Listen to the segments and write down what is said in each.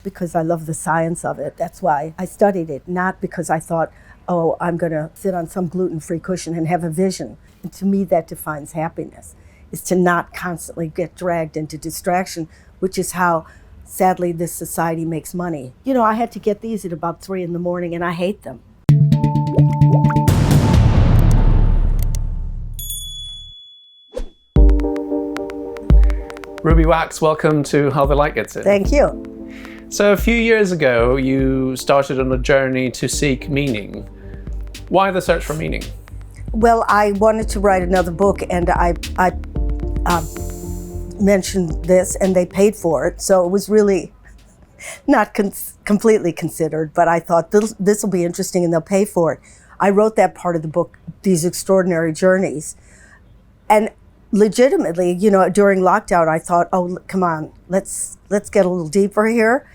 because I love the science of it. That's why I studied it, not because I thought, oh, I'm going to sit on some gluten-free cushion and have a vision. And to me, that defines happiness, is to not constantly get dragged into distraction, which is how, sadly, this society makes money. You know, I had to get these at about 3 in the morning, and I hate them. Ruby Wax, welcome to How the Light Gets In. Thank you. So a few years ago, you started on a journey to seek meaning. Why the search for meaning? Well, I wanted to write another book, and I mentioned this, and they paid for it. So it was really not completely considered, but I thought this will be interesting, and they'll pay for it. I wrote that part of the book, These Extraordinary Journeys. And legitimately, you know, during lockdown, I thought, oh, come on, let's get a little deeper here.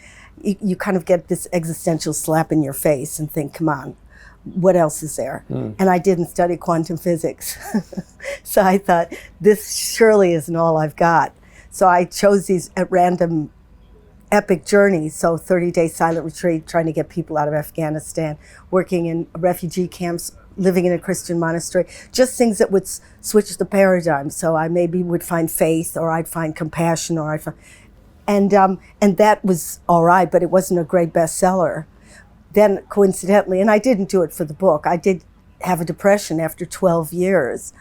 You kind of get this existential slap in your face and think, come on, what else is there? And I didn't study quantum physics. So I thought, this surely isn't all I've got. So I chose these at random epic journeys. So 30-day silent retreat, trying to get people out of Afghanistan, working in refugee camps, living in a Christian monastery, just things that would switch the paradigm. So I maybe would find faith, or I'd find compassion, or I'd find, and that was all right, but it wasn't a great bestseller. Then coincidentally, and I didn't do it for the book, I did have a depression after 12 years.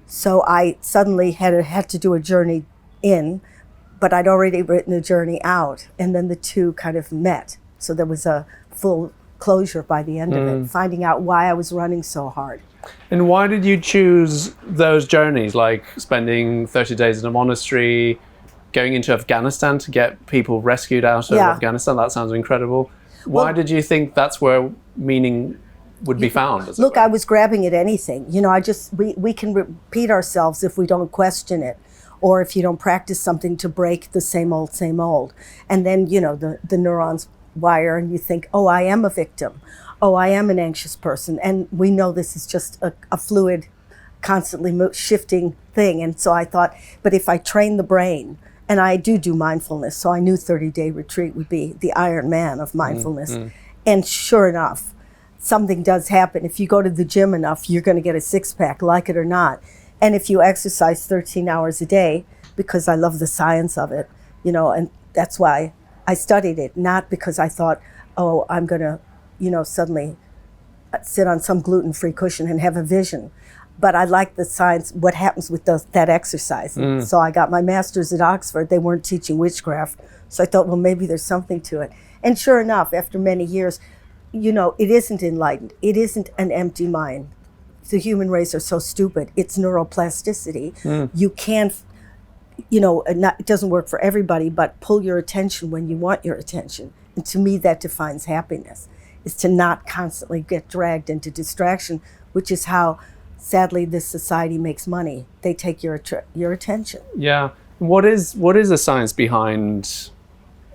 So I suddenly had to do a journey in, but I'd already written a journey out, and then the two kind of met. So there was a full closure by the end of it, finding out why I was running so hard. And why did you choose those journeys, like spending 30 days in a monastery, going into Afghanistan to get people rescued out of Afghanistan? That sounds incredible. Why did you think that's where meaning would be found? Look, I was grabbing at anything. You know, we can repeat ourselves if we don't question it, or if you don't practice something to break the same old, same old. And then, you know, the neurons wire, and you think, oh, I am a victim. Oh, I am an anxious person. And we know this is just a fluid, constantly shifting thing. And so I thought, but if I train the brain, and I do mindfulness, so I knew 30-day retreat would be the Iron Man of mindfulness. And sure enough, something does happen. If you go to the gym enough, you're going to get a six-pack, like it or not. And if you exercise 13 hours a day, because I love the science of it, you know, and that's why I studied it, not because I thought, oh, I'm going to, you know, suddenly sit on some gluten-free cushion and have a vision. But I like the science, what happens with that exercise. So I got my master's at Oxford. They weren't teaching witchcraft. So I thought, well, maybe there's something to it. And sure enough, after many years, you know, it isn't enlightened. It isn't an empty mind. The human race are so stupid. It's neuroplasticity. You can't, you know, it doesn't work for everybody, but pull your attention when you want your attention. And to me, that defines happiness, is to not constantly get dragged into distraction, which is how, sadly, this society makes money. They take your attention. Yeah. What is the science behind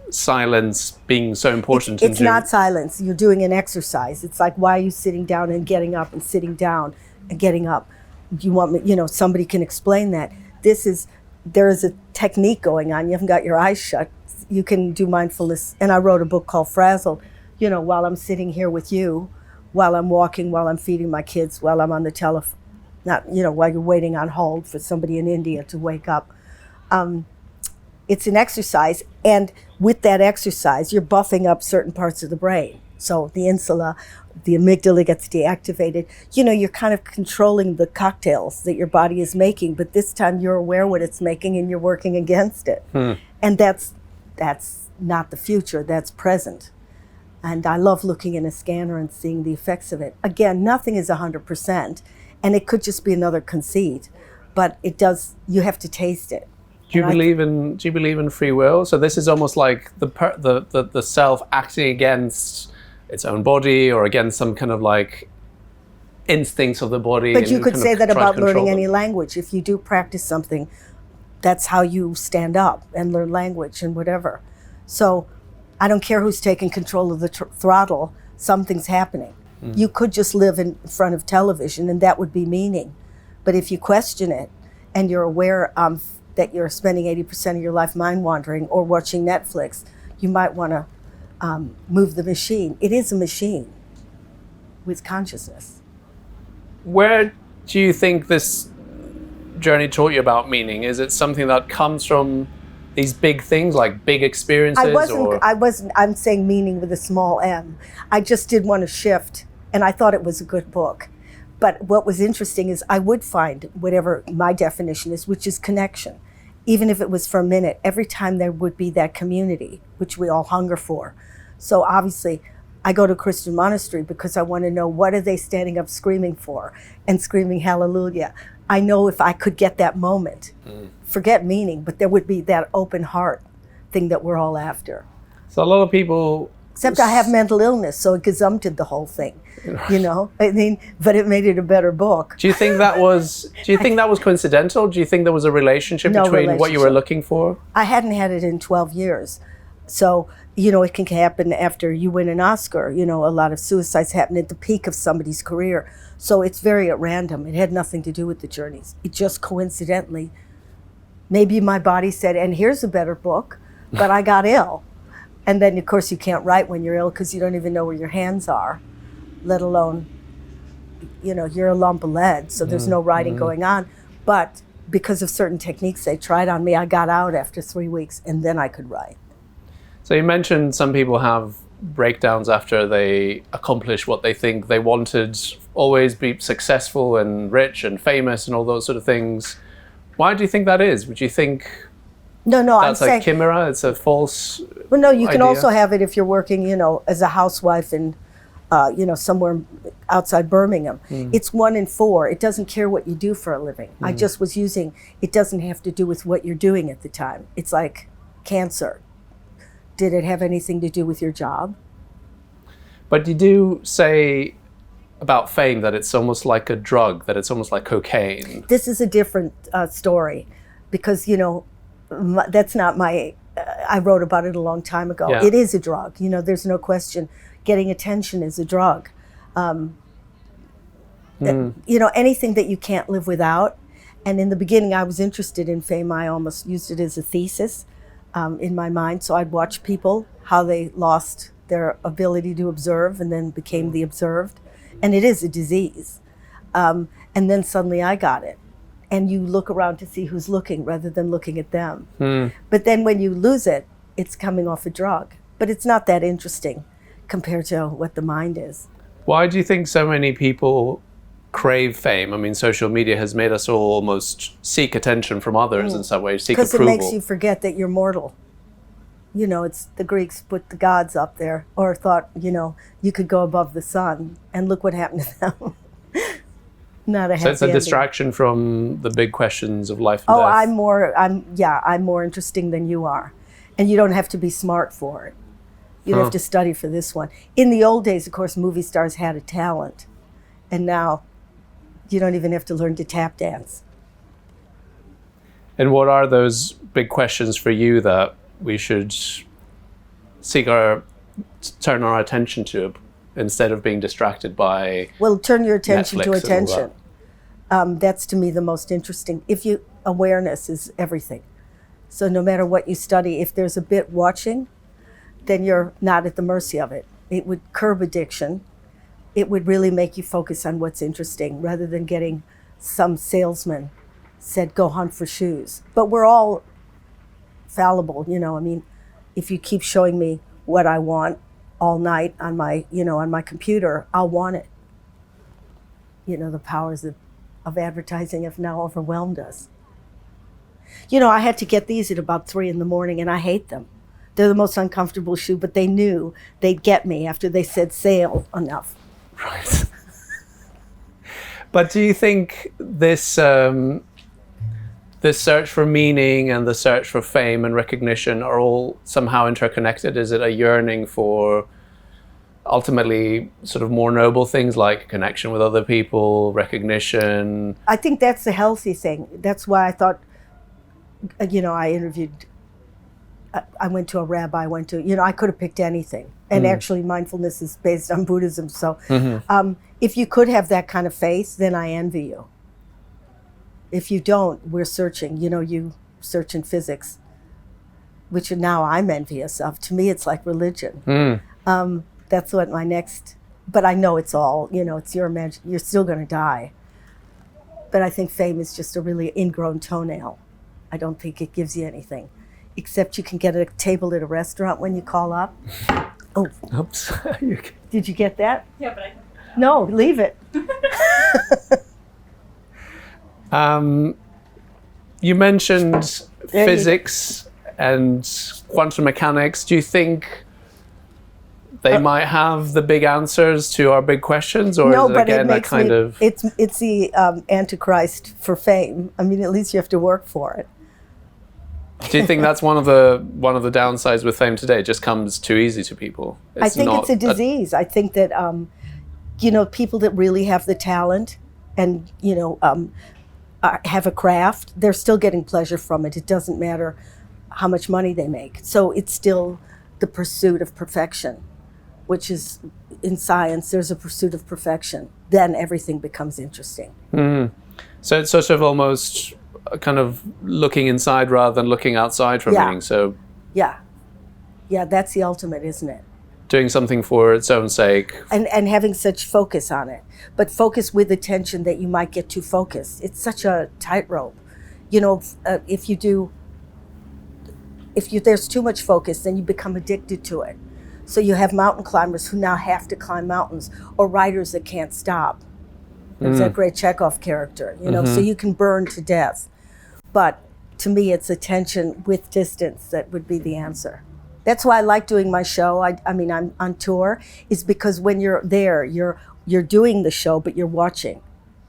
silence being so important? It's not silence. You're doing an exercise. It's like, why are you sitting down and getting up, and sitting down and getting up? You want me, you know, somebody can explain that. There is a technique going on. You haven't got your eyes shut. You can do mindfulness. And I wrote a book called Frazzled, you know, while I'm sitting here with you, while I'm walking, while I'm feeding my kids, while I'm on the telephone, not, you know, while you're waiting on hold for somebody in India to wake up. It's an exercise, and with that exercise, you're buffing up certain parts of the brain. So the insula, the amygdala gets deactivated. You know, you're kind of controlling the cocktails that your body is making, but this time you're aware what it's making and you're working against it. And that's not the future, that's present. And I love looking in a scanner and seeing the effects of it. Again, nothing is 100%, and it could just be another conceit, but you have to taste it. Do you believe in free will? So this is almost like the self acting against its own body, or against some kind of like instincts of the body. But you could say that about learning any language. If you do practice something, that's how you stand up and learn language and whatever. So I don't care who's taking control of the throttle, something's happening. You could just live in front of television, and that would be meaning. But if you question it, and you're aware that you're spending 80% of your life mind wandering or watching Netflix, you might want to move the machine. It is a machine with consciousness. Where do you think this journey taught you about meaning? Is it something that comes from these big things, like big experiences? I'm saying meaning with a small m. I just did want to shift, and I thought it was a good book. But what was interesting is I would find whatever my definition is, which is connection. Even if it was for a minute, every time there would be that community, which we all hunger for. So obviously, I go to Christian monastery because I want to know, what are they standing up screaming for and screaming hallelujah. I know if I could get that moment, forget meaning, but there would be that open heart thing that we're all after. So a lot of people... Except I have mental illness, so it gazumpted the whole thing, you know? I mean, but it made it a better book. Do you think that was coincidental? Do you think there was a relationship between what you were looking for? I hadn't had it in 12 years. So, you know, it can happen after you win an Oscar. You know, a lot of suicides happen at the peak of somebody's career. So it's very at random. It had nothing to do with the journeys. It just coincidentally, maybe my body said, and here's a better book, but I got ill. And then, of course, you can't write when you're ill because you don't even know where your hands are, let alone, you know, you're a lump of lead, so there's no writing going on. But because of certain techniques they tried on me, I got out after 3 weeks, and then I could write. So you mentioned some people have breakdowns after they accomplish what they think they wanted, always be successful and rich and famous and all those sort of things. Why do you think that is? Would you think... No, that's I'm a saying, chimera. It's a false. Well, no, you can idea. also have it if you're working, you know, as a housewife in, you know, somewhere outside Birmingham. It's 1 in 4. It doesn't care what you do for a living. I just was using. It doesn't have to do with what you're doing at the time. It's like cancer. Did it have anything to do with your job? But you do say about fame that it's almost like a drug, that it's almost like cocaine. This is a different story, because, you know. That's not my, I wrote about it a long time ago. Yeah. It is a drug, you know, there's no question. Getting attention is a drug. You know, anything that you can't live without. And in the beginning, I was interested in fame. I almost used it as a thesis in my mind. So I'd watch people, how they lost their ability to observe and then became the observed. And it is a disease. And then suddenly I got it. And you look around to see who's looking rather than looking at them. But then when you lose it, it's coming off a drug. But it's not that interesting compared to what the mind is. Why do you think so many people crave fame? I mean, social media has made us all almost seek attention from others in some ways, seek approval. Because it makes you forget that you're mortal. You know, it's the Greeks put the gods up there, or thought, you know, you could go above the sun, and look what happened to them. Not a happy So it's a ending. distraction from the big questions of life and death. I'm more interesting than you are. And you don't have to be smart for it. You don't have to study for this one. In the old days, of course, movie stars had a talent. And now you don't even have to learn to tap dance. And what are those big questions for you that we should turn our attention to, instead of being distracted by? Well, turn your attention Netflix to and all attention. That's to me the most interesting. Awareness is everything. So no matter what you study, if there's a bit watching, then you're not at the mercy of it. It would curb addiction. It would really make you focus on what's interesting rather than getting some salesman said, go hunt for shoes. But we're all fallible, you know. I mean, if you keep showing me what I want all night on my computer, I'll want it. You know, the powers of advertising have now overwhelmed us. You know, I had to get these at about 3 a.m, and I hate them. They're the most uncomfortable shoe, but they knew they'd get me after they said sale enough. Right. But do you think this search for meaning and the search for fame and recognition are all somehow interconnected? Is it a yearning for ultimately sort of more noble things like connection with other people, recognition? I think that's the healthy thing. That's why I thought, you know, I went to a rabbi, I could have picked anything. And actually mindfulness is based on Buddhism. So if you could have that kind of faith, then I envy you. If you don't, we're searching. You know, you search in physics. which now I'm envious of. To me, it's like religion. That's what my next, but I know it's all, it's your imagine. You're still going to die. But I think fame is just a really ingrown toenail. I don't think it gives you anything, except you can get a table at a restaurant when you call up. Oh, oops. Did you get that? Yeah, but No, leave it. You mentioned physics and quantum mechanics. Do you think they might have the big answers to our big questions, or is it again a kind of? It's the antichrist for fame. I mean, at least you have to work for it. Do you think that's one of the downsides with fame today? It just comes too easy to people. I think it's a disease. I think that people that really have the talent and have a craft, they're still getting pleasure from it. It doesn't matter how much money they make. So it's still the pursuit of perfection, which is in science. There's a pursuit of perfection. Then everything becomes interesting. So it's sort of almost kind of looking inside rather than looking outside for meaning. So yeah, that's the ultimate, isn't it? Doing something for its own sake. And having such focus on it. But focus with attention that you might get too focused. It's such a tightrope. If there's too much focus, then you become addicted to it. So you have mountain climbers who now have to climb mountains, or riders that can't stop. There's that great Chekhov character, so you can burn to death. But to me, it's attention with distance that would be the answer. That's why I like doing my show. I mean, I'm on tour, is because when you're there, you're doing the show, but you're watching,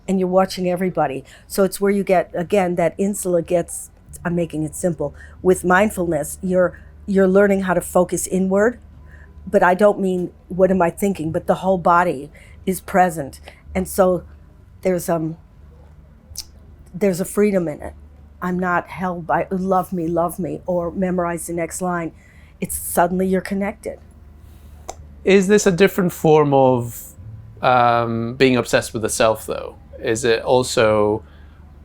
and you're watching everybody. So it's where you get, again, that insula gets, I'm making it simple, with mindfulness, you're learning how to focus inward, but I don't mean what am I thinking, but the whole body is present. And so there's a freedom in it. I'm not held by love me, or memorize the next line. It's suddenly you're connected. Is this a different form of being obsessed with the self, though? Is it also,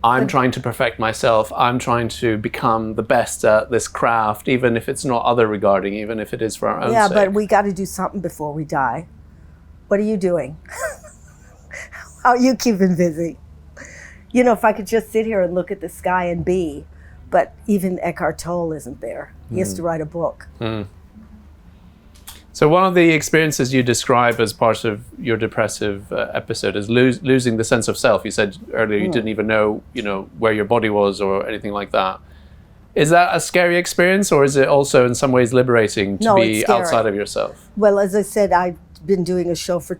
I'm trying to perfect myself, I'm trying to become the best at this craft, even if it's not other regarding, even if it is for our own sake? Yeah, but we got to do something before we die. What are you doing? How are you keeping busy? If I could just sit here and look at the sky and be, but even Eckhart Tolle isn't there. He has to write a book. So one of the experiences you describe as part of your depressive episode is losing the sense of self. You said earlier you didn't even know, where your body was or anything like that. Is that a scary experience, or is it also in some ways liberating to be outside of yourself? Well, as I said, I've been doing a show for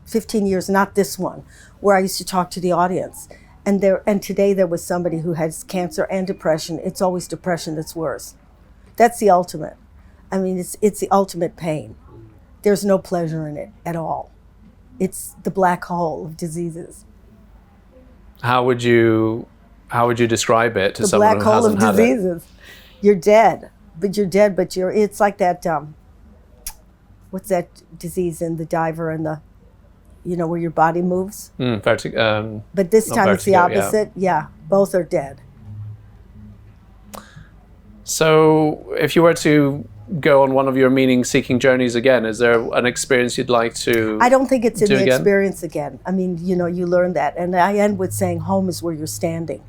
15 years, not this one, where I used to talk to the audience. And today there was somebody who has cancer and depression. It's always depression that's worse. That's the ultimate. I mean, it's the ultimate pain. There's no pleasure in it at all. It's the black hole of diseases. How would you describe it to someone who hasn't had it? The black hole of diseases. You're dead, but it's like that, what's that disease in the diver and the, where your body moves? But this time it's the opposite. Yeah, both are dead. So if you were to go on one of your meaning-seeking journeys again, is there an experience you'd like to I don't think it's in the again? experience again. I mean, you learn that. And I end with saying home is where you're standing.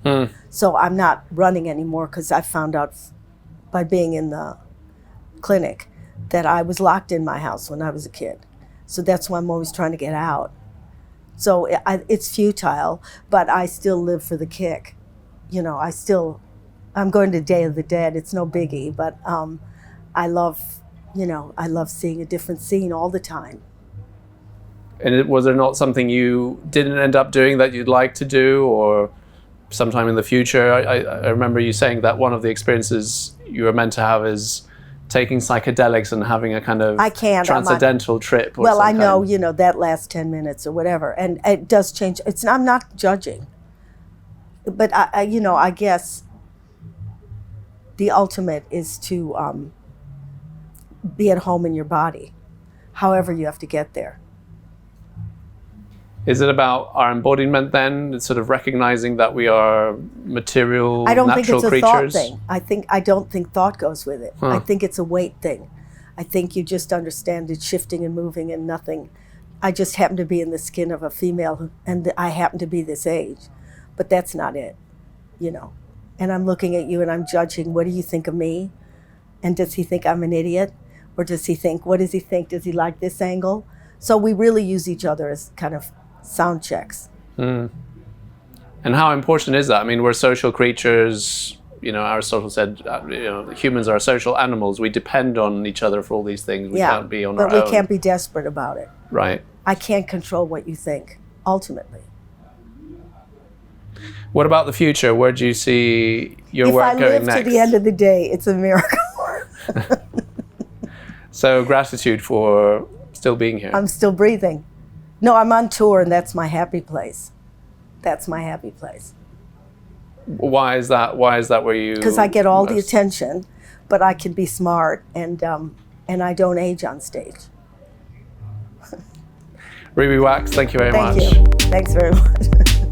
So I'm not running anymore, because I found out by being in the clinic that I was locked in my house when I was a kid. So that's why I'm always trying to get out. So it's futile, but I still live for the kick. I'm going to Day of the Dead. It's no biggie, but I love seeing a different scene all the time. And was there not something you didn't end up doing that you'd like to do, or sometime in the future? I remember you saying that one of the experiences you were meant to have is taking psychedelics and having a kind of transcendental trip. Well, I know, that last 10 minutes or whatever, and it does change. I'm not judging, but I guess the ultimate is to be at home in your body, however you have to get there. Is it about our embodiment then? It's sort of recognizing that we are material, I don't think natural it's a creatures? thought thing. I don't think thought goes with it. I think it's a weight thing. I think you just understand it's shifting and moving and nothing. I just happen to be in the skin of a female and I happen to be this age, but that's not it, you know. And I'm looking at you and I'm judging, what do you think of me? And does he think I'm an idiot? Or does he think, what does he think? Does he like this angle? So we really use each other as kind of sound checks. And how important is that? I mean, we're social creatures. You know, Aristotle said, humans are social animals. We depend on each other for all these things. We can't be on our own. But we can't be desperate about it. Right. I can't control what you think, ultimately. What about the future? Where do you see your work going next? If I live to the end of the day, it's a miracle. So gratitude for still being here. I'm still breathing. No, I'm on tour, and that's my happy place. That's my happy place. Why is that? Why is that where you? Because I get all the attention, but I can be smart, and I don't age on stage. Ruby Wax, thank you very much. Thank you. Thanks very much.